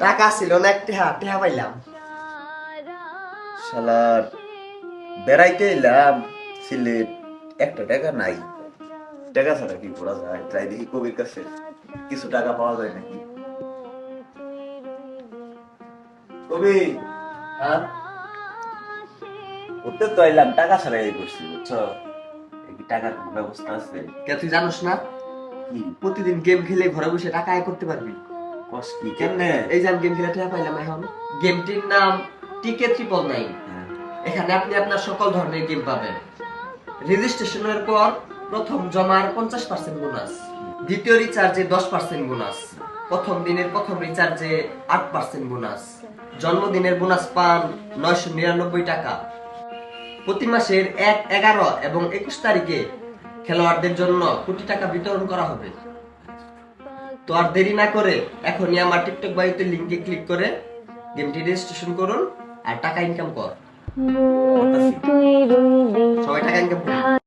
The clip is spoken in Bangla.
টাকা ছিল না, একটা টেহা পাইলাম। শালার বেড়াইতে এলাম সিলেট, একটা টাকা নাই। টাকা ছাড়া কি করা যায়? যাই দেখি কবির কাছে কিছু টাকা পাওয়া যায় নাকি। কবি, হ্যাঁ, উঠতে তো এলাম, টাকা ছাড়া এই করছি, বুঝছো? এই কি টাকার কোনো ব্যবস্থা আছে? কে তুই জানোস না কি প্রতিদিন গেম খেলে ঘরে বসে টাকা আয় করতে পারবি? কস কি কেমনে? এই যে আমি গেম খেলে টাকা পাইলাম এখন। গেমটির নাম TK999। হ্যাঁ, এখানে আপনি আপনার সকল ধরনের গেম পাবেন। রেজিস্ট্রেশনের পর প্রথম জমার 50% বোনাস, দ্বিতীয় রিচার্জে 10% বোনাস, প্রথম দিনের প্রথম রিচার্জে 8% বোনাস, জন্মদিনের বোনাস পান 999 টাকা। প্রতি মাসের 1, 11 এবং 21 তারিখে খেলোয়াড়দের জন্য কোটি টাকা বিতরণ করা হবে। তো আর দেরি না করে এখনই আমার টিকটক বায়োতে লিংকে ক্লিক করে গেমটি রেজিস্ট্রেশন করুন আর টাকা ইনকাম কর। করতাছি। সবাই টাকা ইনকাম করুন।